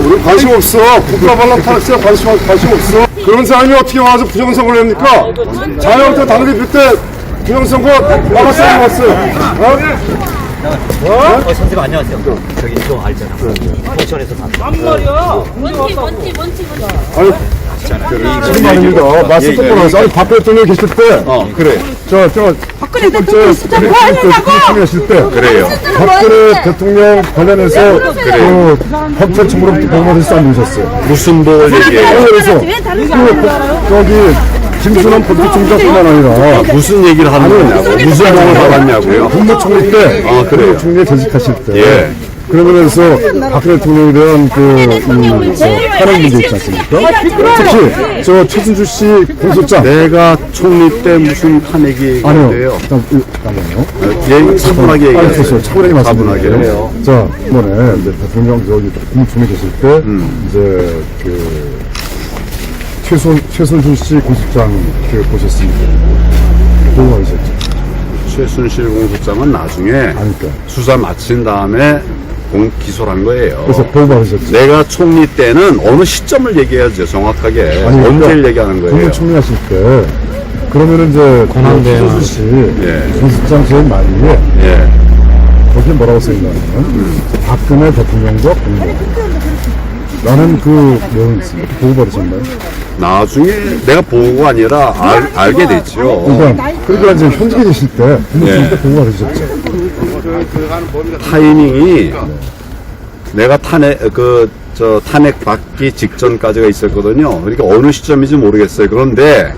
우리 관심 없어. 국가발람 탈세에 관심 없어. 그런 사람이 어떻게 와서 부정선거를 합니까? 자유한국당 당대표 때 부정선거 나갔어요, 선생님 안녕하세요. 저기 이거 알잖아. 홍천에서 봤어. 뭔지. 아니, 무슨 말입니다. 말씀 똑바로 하세요. 아니, 박 대통령이 계실 때. 그래. 박근혜 대통령 진짜 뭐 하느냐고! 하실 때. 그래요. 박근혜 대통령 관련해서 그 검찰청으로부터 보고받으셔서 안 오셨어요. 무슨 보고 얘기해요? 그래서 왜 다른 사람을 알아요? 저기 김순환 법무총장뿐만 아니라 무슨 얘기를 하는 거냐고. 무슨 보고를 받았냐고요. 국무총리 때, 그래요. 국무총리에 재직하실 때. 예. 그러면서 박근혜 대통령에 대한 탄핵 문제 있지 않습니까? 특히 저 최순실 씨 공소장. 내가 총리 때 무슨 탄핵이 아니요. 얘기돼요? 잠깐만요. 얘기 차분하게 얘기해요. 차분하게 말씀드릴게요. 그래요. 자, 이번에 이제 대통령 저기 국무총리 계실 때 이제 그 최순실 씨 공소장 보셨습니까? 보고 가셨죠? 최순실 공소장은 나중에 아니까. 수사 마친 다음에 기소를 한 거예요. 그래서 보고 받으셨죠? 내가 총리 때는 어느 시점을 얘기해야죠, 정확하게. 아니, 언제를 얘기하는 거예요? 국무총리 하실 때 그러면은 이제 최순실 씨 예. 공소장 제일 말미에 예. 거기에 뭐라고 써있냐면 박근혜 대통령과 공모 라는 그 내용이 있습니다. 보고 받으셨나요? 나중에 내가 보고가 아니라 알게 됐죠. 그러니까 이제 현직에 계실 때 국무총리 때 보고 받으셨죠? 타이밍이 내가 탄핵 받기 직전까지가 있었거든요. 그러니까 어느 시점인지 모르겠어요. 그런데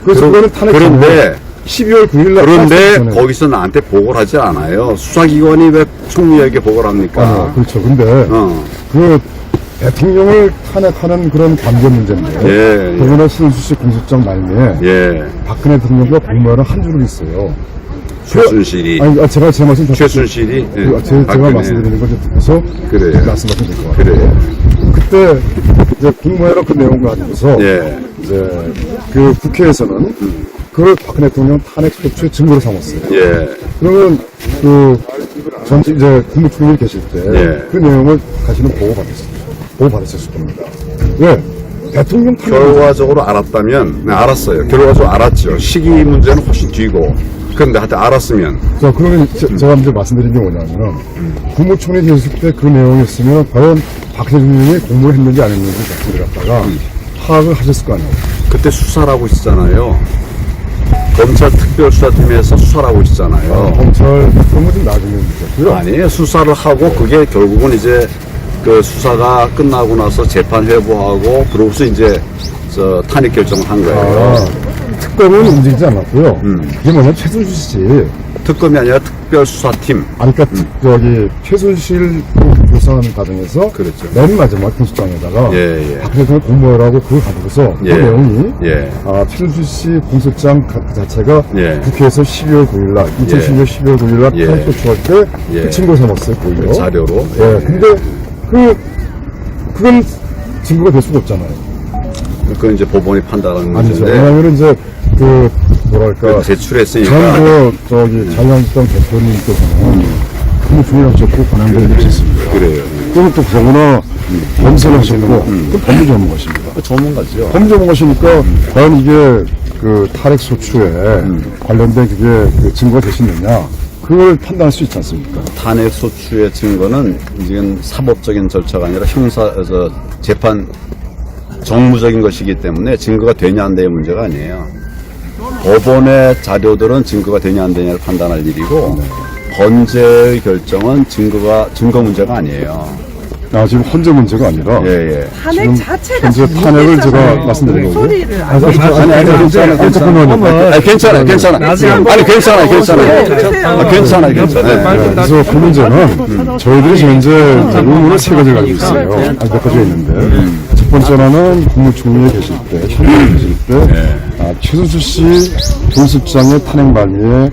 그거는 탄핵 그런데 12월 9일 날 그런데 거기서 나한테 보고를 하지 않아요. 수사기관이 왜 총리에게 보고를 합니까? 그렇죠. 근데 그 대통령을 탄핵하는 그런 관계 문제인데 예. 그거는 최순실 씨 공소장 말미에 예. 박근혜 대통령과 공모하는 한 줄을 있어요. 최순실이. 아니, 제가 제 말씀 최순실이. 예. 제가 박근혜. 말씀드리는 걸 좀 듣고서 그래요. 말씀하시면 될 것 같아요. 그래요. 그때 이제 공모회로 그 내용 가지고서 예. 이제 그 국회에서는 그걸 박근혜 대통령 탄핵 소추의 증거로 삼았어요. 예. 그러면 그 전직 이제 국무총리 계실 때 그 예. 내용을 다시는 보고 받으셨을 겁니다. 왜? 대통령 탄핵 결과적으로 알았다면, 네, 알았어요. 결과적으로 알았죠. 시기 문제는 훨씬 뒤고. 그런데 하여튼 알았으면. 자, 그러면 제가 이제 말씀드린 게 뭐냐면은 국무총리 계실 때 그 내용이었으면 과연 박 대통령이 공모를 했는지 안 했는지 자체를 갖다가 파악을 하셨을 거 아니에요. 그때 수사를 하고 있었잖아요. 검찰 특별수사팀에서 수사를 하고 있었잖아요. 검찰 그런 거좀 나중에 문제고요. 아니에요. 수사를 하고 그게 결국은 이제 그 수사가 끝나고 나서 재판 회부하고 그러고서 이제 탄핵 결정을 한 거예요. 특검은 움직이지 않았고요. 이게 뭐냐면 최순실 씨. 특검이 아니라 특별수사팀. 그러니까 저기 최순실 조사하는 과정에서 그렇죠. 맨 마지막 공소장에다가 예. 박 대통령 공모하라고 그걸 가지고서 그 예. 내용이 예. 최순실 씨 공소장 자체가 예. 국회에서 12월 9일날 2012년 12월 9일날 예. 탄핵 소추할 때 예. 그 친구 삼았어요. 그걸로. 자료로. 예. 근데 그건 증거가 될 수가 없잖아요. 그건 이제 법원이 판단하는 아니죠. 문제인데. 왜냐하면 이제 뭐랄까 제출했으니까. 전부 자유한국당 대표님께서는 국무총리 하셨고 권한대행을 하셨습니다. 그래요. 그리고 또 더구나 검사를 하셨고 또 법률 전문가십니다. 전문가죠. 법률 전문가시니까 과연 이게 그 탈핵 소추에 관련된 그게 그 증거가 되시느냐 그걸 판단할 수 있지 않습니까? 탄핵 소추의 증거는 이건 사법적인 절차가 아니라 재판 정무적인 것이기 때문에 증거가 되냐 안 되냐 문제가 아니에요. 법원의 자료들은 증거가 되냐 안 되냐를 판단할 일이고 헌재의 결정은 증거 문제가 아니에요. 지금 헌재 문제가 아니라 예. 탄핵 자체가 현재 탄핵을 제가 말씀드린 거고 소리를 안 아니, 괜찮아요. 그래서 그 문제는 저희들이 현재 의문을 세 가지를 가지고 있어요. 몇 가지가 있는데 첫 번째는 국무총리에 계실 때, 현직에 계실 때 최순실 씨 공소장의 탄핵 말미에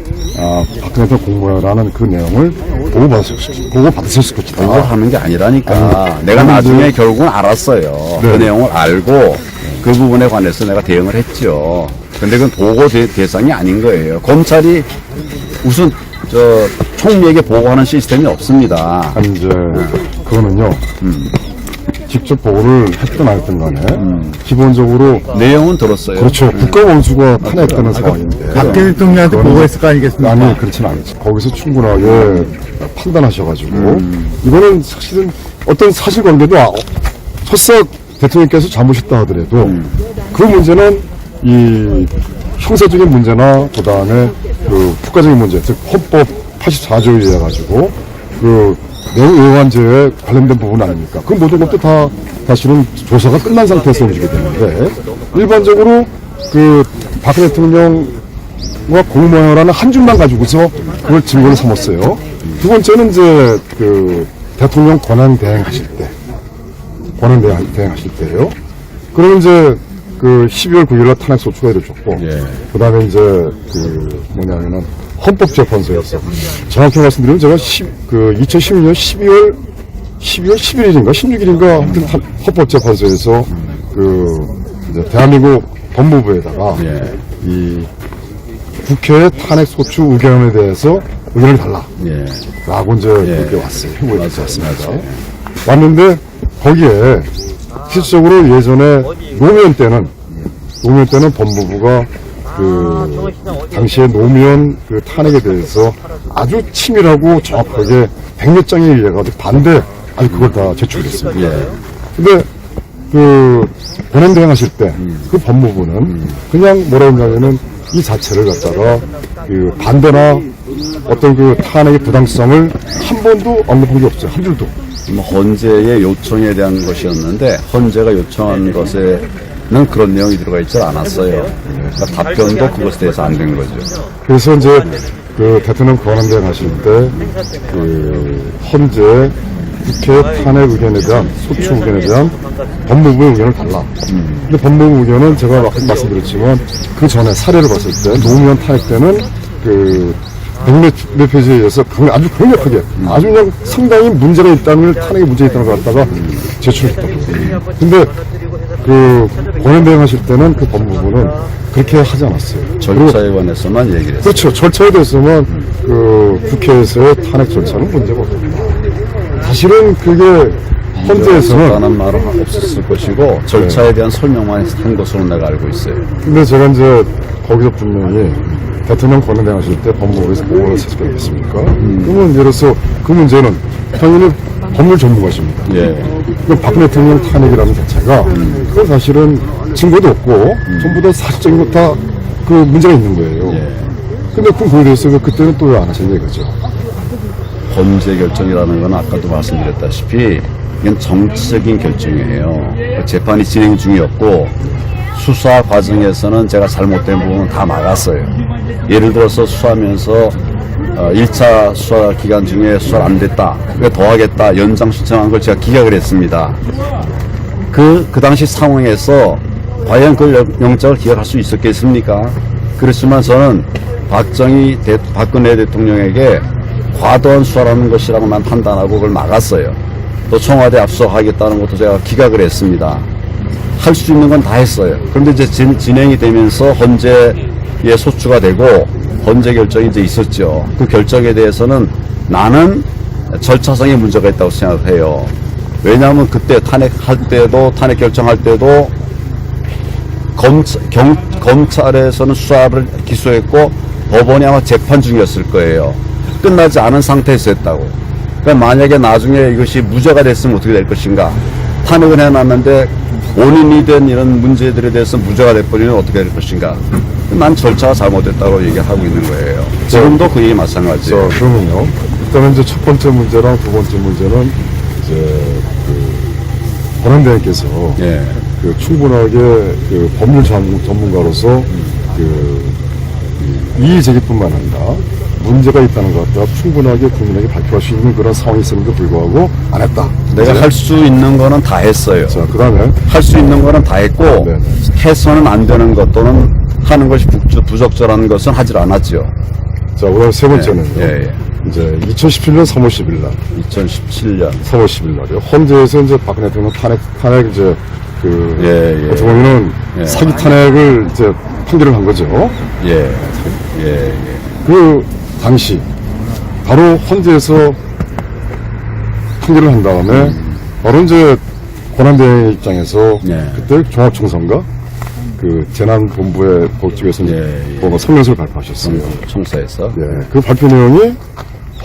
박근혜 대통령 공모라는 그 내용을 보고 받으셨을 것이다. 그걸 하는 게 아니라니까. 내가 나중에 결국은 알았어요. 그 내용을 알고 그 부분에 관해서 내가 대응을 했죠. 근데 그건 보고 대상이 아닌 거예요. 검찰이 무슨 총리에게 보고하는 시스템이 없습니다. 이제 그거는요. 직접 보고를 했든 안 했든 간에 기본적으로 내용은 들었어요. 그렇죠. 국가 원수가 탄핵되는 상황인데 박 대통령한테 보고했을 거 아니겠습니까? 아니 그렇지는 않죠. 거기서 충분하게 판단하셔가지고 이거는 사실은 어떤 사실관계도 설사 대통령께서 잘못했다 하더라도 그 문제는 이 형사적인 문제나 그 다음에 그 국가적인 문제, 즉 헌법 84조에 의해 가지고 그 내외환제에 관련된 부분 아닙니까? 그 모든 것도 다 사실은 조사가 끝난 상태에서 움직이게 되는데 일반적으로 그 박근혜 대통령과 공모하라는 한 줄만 가지고서 그걸 증거를 삼았어요. 두 번째는 이제 그 대통령 권한 대행하실 때, 권한 대행하실 때예요. 그러면 이제 그 12월 9일날 탄핵 소추가 이루어졌고, 그 다음에 이제 그 뭐냐면은 헌법재판소에서 정확히 말씀드리면 제가 2016년 12월 11일인가 16일인가 하여튼 헌법재판소에서 그 이제 대한민국 법무부에다가 이 국회 탄핵 소추 의견에 대해서 의견을 달라. 라고 이제 그렇게 왔어요. 후보에 왔습니다. 왔는데 거기에 실질적으로 예전에 노무현 때는 법무부가 그 당시에 노무현 그 탄핵에 대해서 아주 치밀하고 정확하게 100몇 장에 의해 가지고 반대 아니 그걸 다 제출했습니다. 근데 그 권한 대행하실 때 그 법무부는 그냥 뭐라 했냐면은 이 자체를 갖다가 그 반대나 어떤 그 탄핵의 부당성을 한 번도 언급한 게 없어요. 한 줄도. 헌재의 요청에 대한 것이었는데 헌재가 요청한 것에는 그런 내용이 들어가 있지 않았어요. 그러니까 답변도 그것에 대해서 안 된 거죠. 그래서 이제 그 대통령 권한대행 하실 때 그 헌재 국회 탄핵 의견에 대한 소추 의견에 대한 법무부의 의견을 달라. 근데 법무부 의견은 제가 말씀드렸지만 그 전에 사례를 봤을 때 노무현 탄핵 때는 그 100몇 페이지에 의해서 아주 강력하게 아주 그냥 상당히 문제가 있다는 탄핵에 문제가 있다는 걸 갖다가 제출했다고. 근데 그 권한대행 하실 때는 그 법무부는 그렇게 하지 않았어요. 절차에 관해서만 얘기를 했어요. 그렇죠. 절차에 대해서만 그 국회에서의 탄핵 절차는 문제가 없습니다. 사실은 그게 헌재에서는 라는 말은 없었을 것이고 절차에 대한 설명만 한 것으로 내가 알고 있어요. 근데 제가 이제 거기서 분명히 대통령 권한대행 하실 때 법무부에서 보고를 채택했습니까? 그러면 예를 들어서 그 문제는 당연히 법률 전문가십니다. 그 박근혜 대통령 탄핵이라는 자체가 그건 사실은 증거도 없고 전부 다 사실적인 것 다 그 문제가 있는 거예요. 근데 그거에 대해서 그때는 또 왜 안 하셨냐 이거죠. 헌재 결정이라는 건 아까도 말씀드렸다시피 이건 정치적인 결정이에요. 재판이 진행 중이었고 수사 과정에서는 제가 잘못된 부분은 다 막았어요. 예를 들어서 수사하면서 1차 수사 기간 중에 수사가 안 됐다. 더 하겠다. 연장 신청한 걸 제가 기각을 했습니다. 그 당시 상황에서 과연 그 영장을 기각할 수 있었겠습니까? 그렇지만 저는 박근혜 대통령에게 과도한 수사라는 것이라고 난 판단하고 그걸 막았어요. 또 청와대 압수하겠다는 것도 제가 기각을 했습니다. 할 수 있는 건 다 했어요. 그런데 이제 진행이 되면서 헌재에 소추가 되고 헌재 결정이 이제 있었죠. 그 결정에 대해서는 나는 절차상의 문제가 있다고 생각해요. 왜냐하면 그때 탄핵 결정할 때도 검찰에서는 수사를 기소했고 법원이 아마 재판 중이었을 거예요. 끝나지 않은 상태에서 했다고. 그러니까 만약에 나중에 이것이 무죄가 됐으면 어떻게 될 것인가. 탄핵을 해놨는데 원인이 된 이런 문제들에 대해서 무죄가 돼버리면 어떻게 될 것인가. 난 절차가 잘못됐다고 얘기하고 있는 거예요. 지금도 그 얘기 마찬가지예요. 그러면요. 일단은 이제 첫 번째 문제랑 두 번째 문제는 이제 그 권한대행께서 그 충분하게 그 법률 전문가로서 그 이의 제기뿐만 아니라 문제가 있다는 것 같다 충분하게 국민에게 발표할 수 있는 그런 상황이 있음에도 불구하고 안 했다. 내가 할 수 있는 거는 다 했어요. 자, 그 다음에 할 수 있는 거는 다 했고 해서는 안 되는 것 또는 하는 것이 부적절한 것은 하질 않았죠. 자, 그다음 세 번째는 이제 2017년 3월 10일 날 2017년 3월 10일 날이요. 헌재에서 이제 박근혜 대통령 탄핵 이제 그 어떻게 보면은 사기 탄핵을 이제 판결을 한 거죠. 그 당시 바로 헌재에서 통제를 한 다음에 바로 이제 권한대행 입장에서 네. 그때 종합총선가 그 재난본부의 법쪽에서 뭐 성명서를 발표하셨어요. 총사에서 예, 그 발표 내용이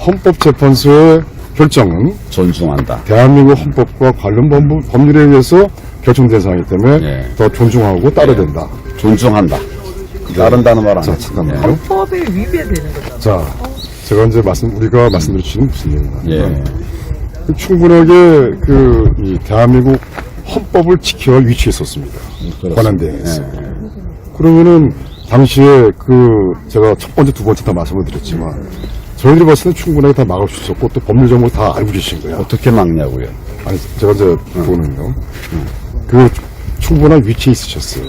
헌법재판소의 결정은 존중한다. 대한민국 헌법과 관련 법률에 의해서 결정된 사항이기 때문에 예. 더 존중하고 따라야 된다. 존중한다. 따른다는 말 안 자, 했죠. 잠깐만요. 헌법에 위배되는 거죠. 자, 제가 이제 우리가 말씀드릴 수 있는 무슨 얘기냐면 예. 충분하게 이 대한민국 헌법을 지켜야 할 위치에 있었습니다. 권한대행에서. 그러면은 당시에 제가 첫 번째, 두 번째 다 말씀을 드렸지만 저희들이 봤을 때 충분하게 다 막을 수 있었고 또 법률 정보 다 알고 계신 거예요. 어떻게 막냐고요? 아니, 제가 이제 보는요. 충분한 위치에 있으셨어요.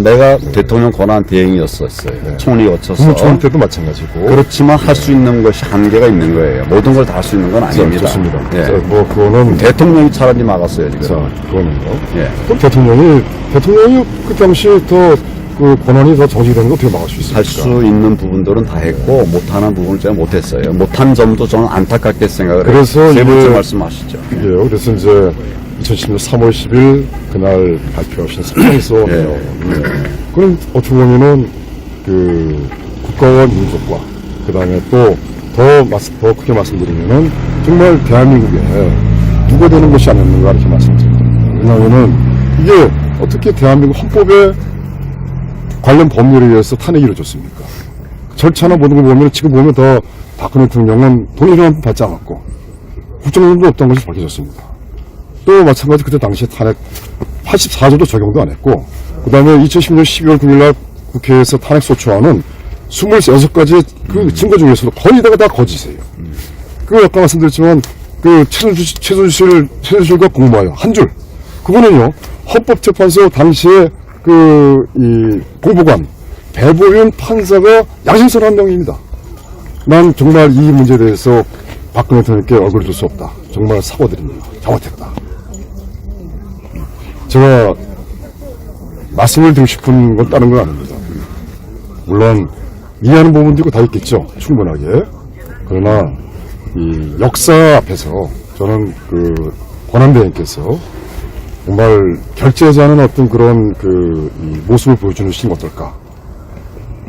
내가 대통령 권한 대행이었었어요. 총리 거쳐서. 국무총리 때도 마찬가지고. 그렇지만 할 수 있는 것이 한계가 있는 거예요. 모든 걸 다 할 수 있는 건 아닙니다. 좋습니다. 예. 자, 그거는 대통령이 차라리 막았어요, 지금. 자, 그거는요. 예. 그럼 대통령이 그 당시에 더 권한이 더 정지되는 거 어떻게 막을 수 있습니까? 할 수 있는 부분들은 다 했고 못하는 부분을 제가 못했어요. 못한 점도 저는 안타깝게 생각을 해요. 그래서 세 번째 이게- 말씀하시죠. 이게요. 그래서 이제 2010년 3월 10일 그날 발표하신 성명서 예. 그럼 어떻게 보면은 국가와 민족과 그 다음에 또 더 크게 말씀드리면은 정말 대한민국에 누가 되는 것이 아니었는가 이렇게 말씀드립니다. 왜냐하면은 이게 어떻게 대한민국 헌법에 관련 법률에 의해서 탄핵이 이루어졌습니까? 절차나 모든 걸 보면 지금 보면 더 박근혜 대통령은 돈을 한 푼 받지 않았고 국정농단도 없던 것이 밝혀졌습니다. 또 마찬가지 그때 당시에 탄핵 84조도 적용도 안 했고 그 다음에 2010년 12월 9일날 국회에서 탄핵 소추안은 26가지 증거 중에서도 거의 다 거짓이에요. 아까 말씀드렸지만 최순실과 공모하여 한 줄. 그거는요 헌법재판소 당시에 이 공보관 배보윤 판사가 양심선 한 명입니다. 난 정말 이 문제에 대해서 박근혜 대통령께 얼굴을 들 수 없다. 정말 사과드립니다. 잘못했다. 제가 말씀을 드리고 싶은 건 다른 건 아닙니다. 물론 이해하는 부분도 있고 다 있겠죠. 충분하게. 그러나 이 역사 앞에서 저는 권한대행께서 정말 결제하지 않은 어떤 그런 이 모습을 보여주는 시는 어떨까.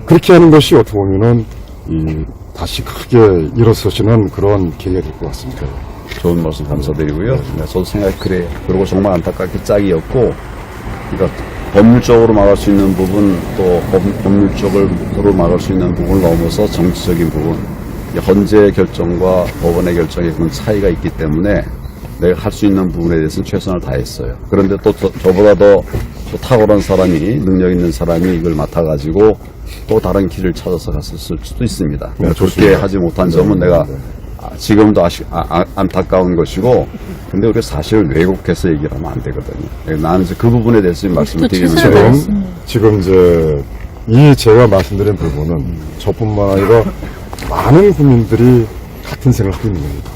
그렇게 하는 것이 어떻게 보면은 다시 크게 일어서시는 그런 계기가 될 것 같습니다. 좋은 말씀 감사드리고요. 네, 저도 생각이 그래요. 그리고 정말 안타깝게 짝이었고, 그러니까 법률적으로 막을 수 있는 부분, 또 법률적으로 막을 수 있는 부분을 넘어서 정치적인 부분, 헌재의 결정과 법원의 결정에 그런 차이가 있기 때문에 내가 할 수 있는 부분에 대해서는 최선을 다했어요. 그런데 또 저보다 더 탁월한 사람이, 능력 있는 사람이 이걸 맡아가지고 또 다른 길을 찾아서 갔을 수도 있습니다. 네, 그렇게 좋습니다. 하지 못한 점은 내가 지금도 안타까운 것이고, 근데 우리가 사실을 왜곡해서 얘기를 하면 안 되거든요. 나는 이제 그 부분에 대해서 말씀을 드리면서 지금 이제 제가 말씀드린 부분은 저뿐만 아니라 많은 국민들이 같은 생각을 하고 있는 겁니다.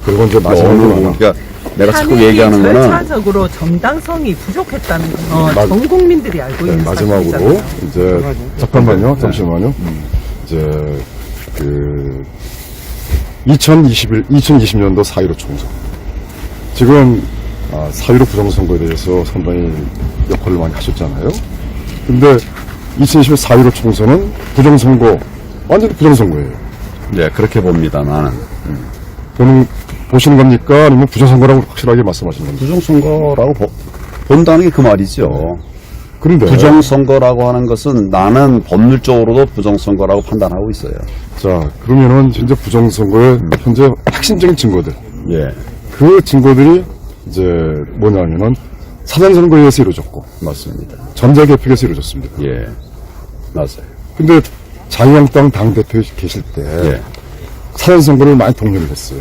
그리고 이제 마지막으로 그러니까 내가 자꾸 얘기하는 거는 절차적으로 정당성이 부족했다는 건 전 국민들이 알고 있는 마지막으로 사실이잖아요. 이제 잠깐만요, 잠시만요. 이제 2020년도 4.15 총선. 지금 4.15 부정선거에 대해서 상당히 역할을 많이 하셨잖아요. 근데 2020년 4.15 총선은 부정선거, 완전히 부정선거예요. 네, 그렇게 봅니다. 나는 보시는 겁니까? 아니면 부정선거라고 확실하게 말씀하시는 겁니까? 부정선거라고 본다는 게 그 말이죠. 그런데 부정선거라고 하는 것은 나는 법률적으로도 부정선거라고 판단하고 있어요. 자, 그러면은 현재 부정선거의 현재 핵심적인 증거들. 예, 그 증거들이 이제 뭐냐면은 사전선거에 의해서 이루어졌고 맞습니다. 전자개표에서 이루어졌습니다. 예, 맞아요. 근데 자유한국당 당대표 계실 때 예, 사전선거를 많이 독려를 했어요.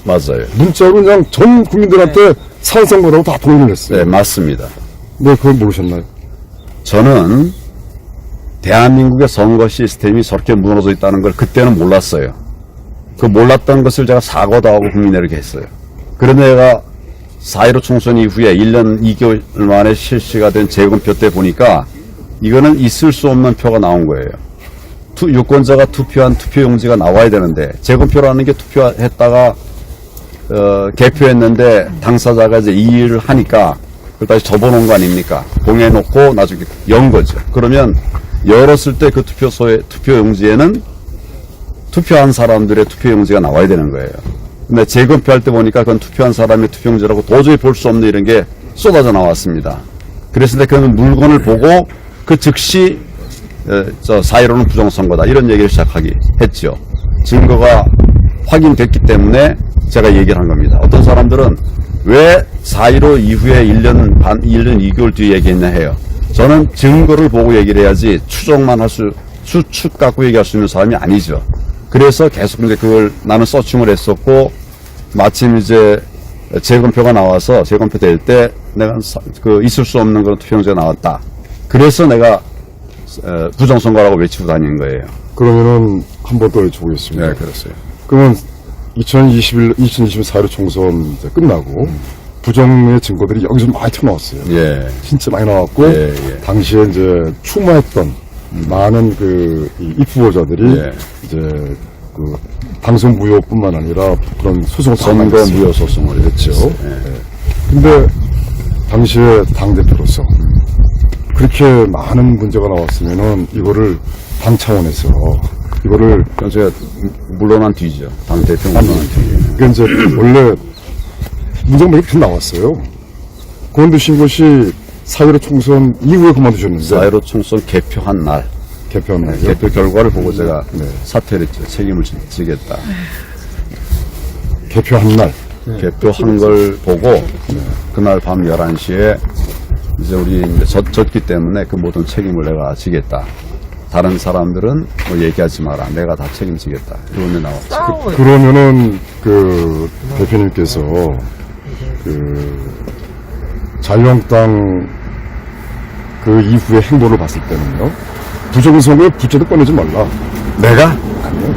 맞아요. 문자로 그냥 전 국민들한테 사전선거라고 다 독려를 했어요. 네, 맞습니다. 네, 그걸 모르셨나요? 저는 대한민국의 선거 시스템이 저렇게 무너져 있다는 걸 그때는 몰랐어요. 그 몰랐던 것을 제가 사과도 하고 국민에게 했어요. 그런데 내가 4.15 총선 이후에 1년 2개월 만에 실시가 된 재검표 때 보니까 이거는 있을 수 없는 표가 나온 거예요. 유권자가 투표한 투표용지가 나와야 되는데 재검표라는 게 투표했다가 개표했는데 당사자가 이제 이의를 하니까 그걸 다시 접어놓은 거 아닙니까? 공해놓고 나중에 연 거죠. 그러면 열었을 때 그 투표소의 투표용지에는 투표한 사람들의 투표용지가 나와야 되는 거예요. 근데 재검표할 때 보니까 그건 투표한 사람의 투표용지라고 도저히 볼 수 없는 이런 게 쏟아져 나왔습니다. 그랬을 때 그 물건을 보고 그 즉시 4.15는 부정선거다 이런 얘기를 시작하기 했죠. 증거가 확인됐기 때문에 제가 얘기를 한 겁니다. 어떤 사람들은 왜 4.15 이후에 1년 2개월 뒤에 얘기했냐 해요. 저는 증거를 보고 얘기를 해야지 추정만 추측 갖고 얘기할 수 있는 사람이 아니죠. 그래서 계속 이제 그걸 나는 서칭을 했었고, 마침 이제 재검표가 나와서 재검표 될 때 내가 있을 수 없는 그런 투표용지가 나왔다. 그래서 내가 부정선거라고 외치고 다니는 거예요. 그러면은 한 번 더 여쭤보겠습니다. 네, 그렇어요. 그러면 2024년 총선 이제 끝나고 부정의 증거들이 여기서 많이 튀어나왔어요. 예. 진짜 많이 나왔고 예. 당시에 이제 추모했던 많은 이 입후보자들이 예. 이제 그 당선 무효뿐만 아니라 그런 소송 선거 무효 소송을 했죠. 예. 예. 근데 당시에 당 대표로서 그렇게 많은 문제가 나왔으면은 이거를 당 차원에서 이거를 그럼 제가 물러난 뒤죠. 당대표 물러난 뒤. 그러니까 이제 원래 문제가 몇 개 나왔어요. 그만두신 것이 4.15 총선 이후에 그만두셨는데 4.15 총선 개표한 날 개표한 날이요. 개표 결과를 보고 제가 네. 사퇴를 했죠. 책임을 지겠다. 개표한 날. 개표한 걸 보고 그날 밤 11시에 이제 우리 이제 졌기 때문에 그 모든 책임을 내가 지겠다. 다른 사람들은 뭐 얘기하지 마라. 내가 다 책임지겠다. 이런 데 나왔죠. 그러면은 그 대표님께서 그 자유한국당 그 이후의 행보를 봤을 때는요. 부정선거에 부채도 꺼내지 말라. 내가? 아니요.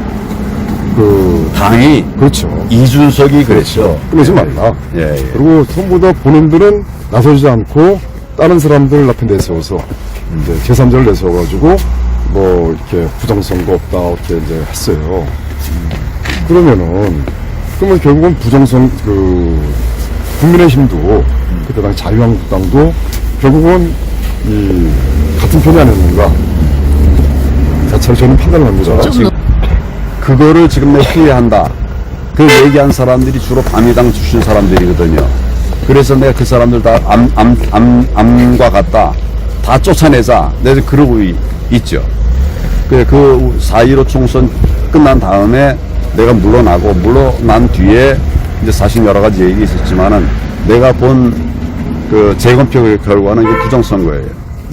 그 당이 그렇죠. 이준석이 그랬죠. 꺼내지 말라. 예. 그리고 전부 다 본인들은 나서지 않고 다른 사람들 앞에 내세워서 이제 제3자를 내세워가지고 뭐 이렇게 부정선거 없다 이렇게 이제 했어요. 그러면 결국은 국민의힘도 그때 당시 자유한국당도 결국은 이 같은 편이 아니었는가. 자체로 저는 판단을 합니다. 그거를 지금 내가 피해한다. 그 얘기한 사람들이 주로 밤이당 출신 사람들이거든요. 그래서 내가 그 사람들 다 암과 같다. 다 쫓아내자. 내가 그러고 있죠. 그 4.15 총선 끝난 다음에 내가 물러난 뒤에 이제 사실 여러 가지 얘기 있었지만은 내가 본 그 재검표 결과는 이게 부정선거예요.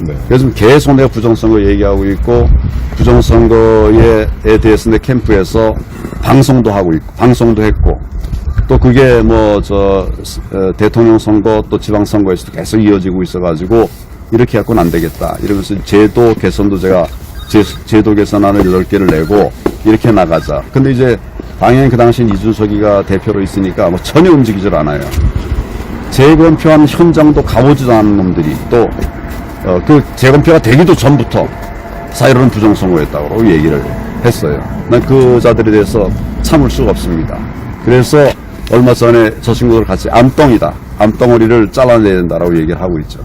네. 그래서 계속 내가 부정선거 얘기하고 있고 부정선거에 대해서 내 캠프에서 방송도 하고 있고 방송도 했고 또 그게 대통령 선거 또 지방 선거에서도 계속 이어지고 있어가지고 이렇게 해갖고는 안 되겠다 이러면서 제도 개선도 제가 제도 개선안을 8개를 내고 이렇게 나가자. 근데 이제 당연히 그 당시엔 이준석이가 대표로 있으니까 전혀 움직이질 않아요. 재검표한 현장도 가보지도 않은 놈들이 또 그 재검표가 되기도 전부터 4.15는 부정선거였다고 얘기를 했어요. 난 그 자들에 대해서 참을 수가 없습니다. 그래서 얼마 전에 저 친구들 같이 암덩어리를 잘라내야 된다라고 얘기를 하고 있죠.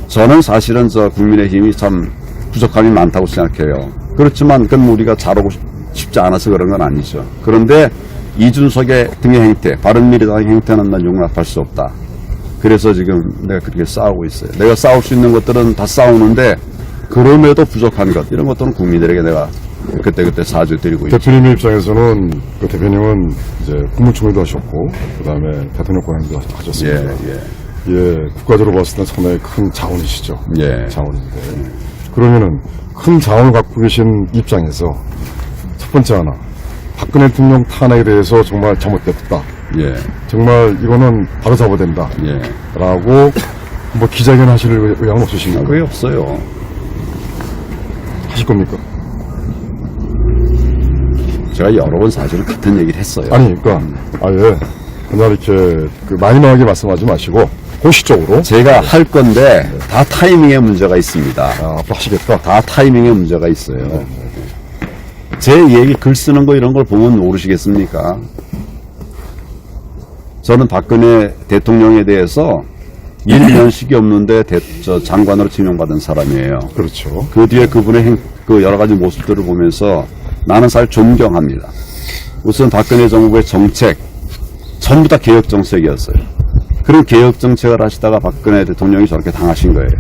저는 사실은 국민의힘이 참 부족함이 많다고 생각해요. 그렇지만 그건 우리가 잘하고 싶지 않아서 그런 건 아니죠. 그런데 이준석의 등의 행태, 바른미래당의 행태는 난 용납할 수 없다. 그래서 지금 내가 그렇게 싸우고 있어요. 내가 싸울 수 있는 것들은 다 싸우는데 그럼에도 부족한 것 이런 것들은 국민들에게 내가 그때 사죄드리고 있죠. 대표님 입장에서는 그 대표님은 이제 국무총리도 하셨고 그다음에 대통령 권한도 하셨습니다. 예, 국가적으로 봤을 때 상당히 큰 자원이시죠. 예. 자원인데 그러면은 큰 자원을 갖고 계신 입장에서 첫 번째 하나 박근혜 대통령 탄핵에 대해서 정말 잘못됐다. 예. 정말 이거는 바로 잡아야 된다. 예. 라고 뭐 기자회견 하실 의향은 없으신가요? 그게 없어요. 하실 겁니까? 제가 여러 번 사실은 같은 얘기를 했어요. 아니, 그러니까 아예 그날 이렇게 마이너하게 말씀하지 마시고 공식적으로 제가 할 건데 다 타이밍에 문제가 있습니다. 앞으로 하시겠다. 다 타이밍에 문제가 있어요. 제 얘기 글 쓰는 거 이런 걸 보면 모르시겠습니까? 저는 박근혜 대통령에 대해서 일면식이 없는데 장관으로 지명받은 사람이에요. 그렇죠. 그 뒤에 그분의 그 여러 가지 모습들을 보면서 나는 사실 존경합니다. 우선 박근혜 정부의 정책 전부 다 개혁 정책이었어요. 그런 개혁 정책을 하시다가 박근혜 대통령이 저렇게 당하신 거예요.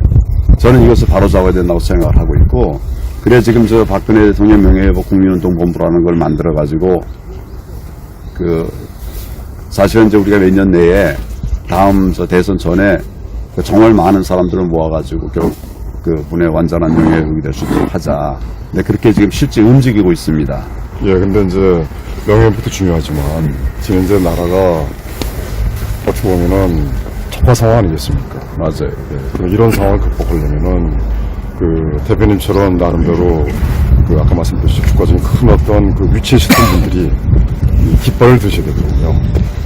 저는 이것을 바로잡아야 된다고 생각을 하고 있고, 그래 지금 저 박근혜 대통령 명예회복 국민운동본부라는 걸 만들어 가지고 사실은 이제 우리가 몇 년 내에 다음 대선 전에 정말 많은 사람들을 모아가지고 결국 그분의 완전한 명예회복이 될 수 있도록 하자. 네, 그렇게 지금 실제 움직이고 있습니다. 예, 근데 이제 명예회복도 중요하지만 지금 이제 나라가 어떻게 보면은 척화 상황 아니겠습니까? 맞아요. 예, 이런 상황을 극복하려면은 대표님처럼 나름대로 아까 말씀드렸듯이 국가적인 큰 어떤 위치에 있었던 분들이 이 깃발을 드셔야 되거든요.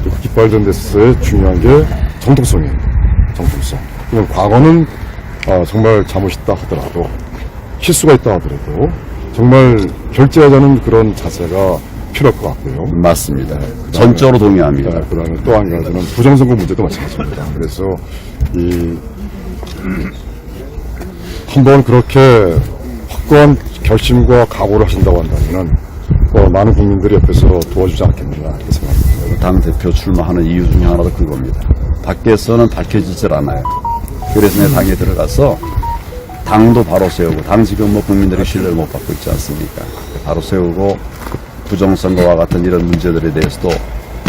그 깃발 든 데서의 중요한 게 정통성이에요. 정통성. 그러면 과거는 정말 잘못있다 하더라도 실수가 있다 하더라도 정말 결제하자는 그런 자세가 필요할 것 같고요. 맞습니다. 전적으로 동의합니다. 그 다음에 또 한 가지는 부정선거 문제도 마찬가지입니다. 그래서 한번 그렇게 확고한 결심과 각오를 하신다고 한다면은 많은 국민들이 옆에서 도와주지 않겠느냐 이렇게 생각합니다. 당대표 출마하는 이유 중에 하나도 그겁니다. 밖에서는 밝혀지질 않아요. 그래서 내 당에 들어가서 당도 바로 세우고, 당 지금 국민들의 신뢰를 못 받고 있지 않습니까? 바로 세우고 부정선거와 같은 이런 문제들에 대해서도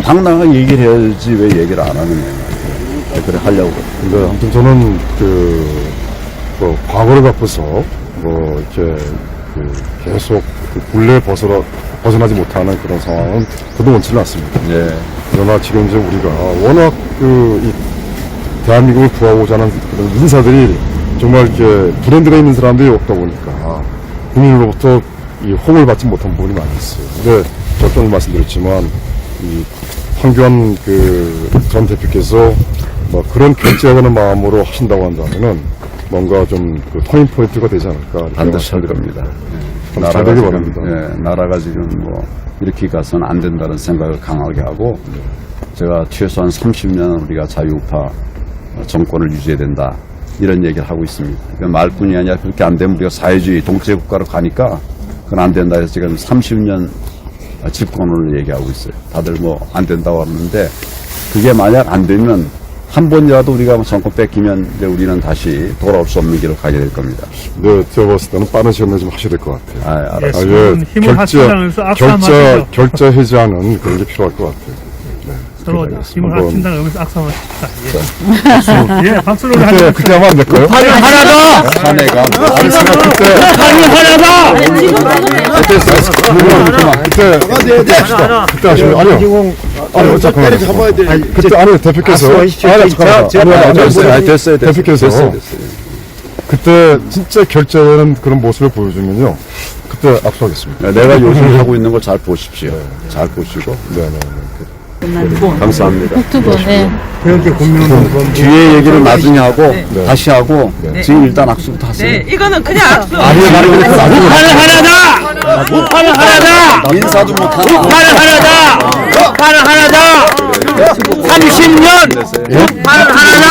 당당하게 얘기를 해야지 왜 얘기를 안 하느냐. 그래 하려고. 근데 아무튼 저는 과거를 갖고서 이렇게 계속 굴레에 벗어나지 못하는 그런 상황은 저도 원치는 않습니다. 네. 그러나 지금 이제 우리가 워낙 이 대한민국을 구하고자 하는 그런 인사들이 정말 이렇게 브랜드가 있는 사람들이 없다 보니까 국민으로부터 이 호응을 받지 못한 부분이 많이 있어요. 근데 저도 말씀드렸지만 이 황교안 전 대표께서 그런 결제하는 마음으로 하신다고 한다면은 뭔가 좀 터닝 포인트가 되지 않을까. 반드시 할 겁니다. 잘 되길 바랍니다. 나라가 지금 이렇게 가서는 안 된다는 생각을 강하게 하고, 제가 최소한 30년 우리가 자유우파 정권을 유지해야 된다. 이런 얘기를 하고 있습니다. 그러니까 말뿐이 아니라 그렇게 안 되면 우리가 사회주의 독재국가로 가니까 그건 안 된다 해서 지금 30년 집권을 얘기하고 있어요. 다들 안 된다고 하는데, 그게 만약 안 되면 한 번이라도 우리가 정권 뺏기면 이제 우리는 다시 돌아올 수 없는 길을 가게 될 겁니다. 네, 제가 봤을 때는 빠른 시간 내에 좀 하셔야 될 것 같아요. 알았어요. 힘을 합친다면서 악수하시죠. 결자 해지하는 그런 게 필요할 것 같아요. 서로 힘을 합친다면서 악수하십시다. 예, 박수로 그때 하면 안 될까요? 팔이 하나다! 사내가 팔이 하나다! 그때 하시면 아니요 잠깐만요. 그때 아니요 대표께서 됐어요. 대표께서 그때 진짜 결제되는 그런 모습을 보여주면요 그때 악수하겠습니다. 내가 요즘 하고 있는 걸 잘 보십시오. 잘 보시고. 네네. 감사합니다. 유튜브, 네. 뒤에 얘기를 나중에 하고 다시 하고 지금 일단 악수부터 하세요. 네, 이거는 그냥 악수. 팔은 하나다! 팔은 하나다! 인사도 못하고. 팔은 하나다! 팔은 하나다! 30년! 팔은 하나다!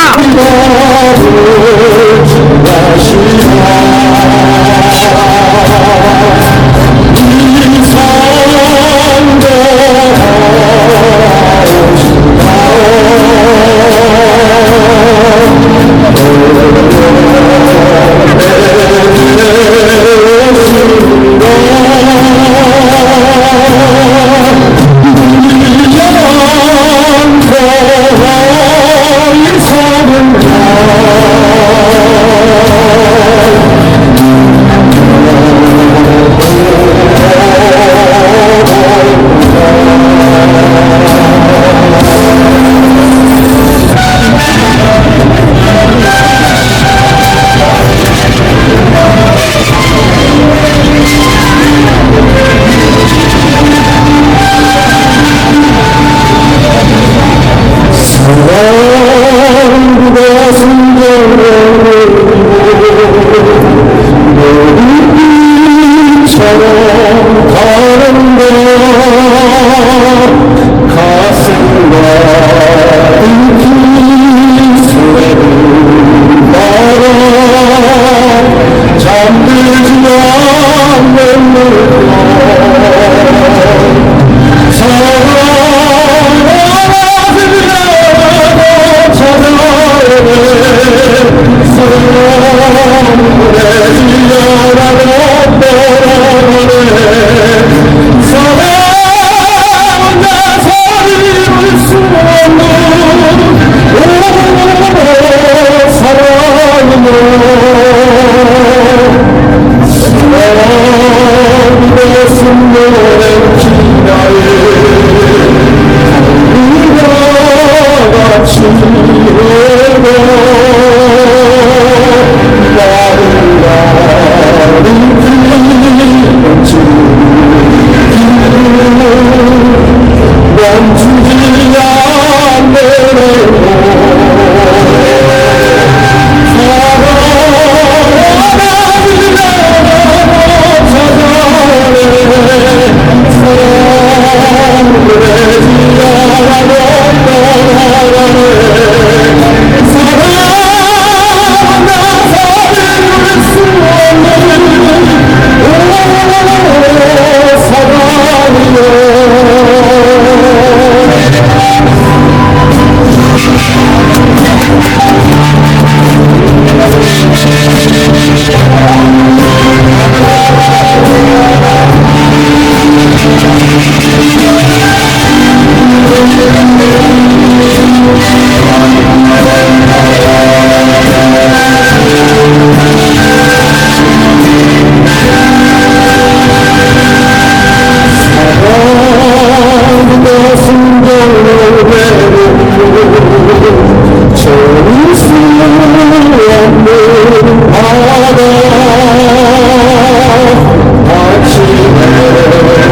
아침에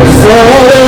햇살에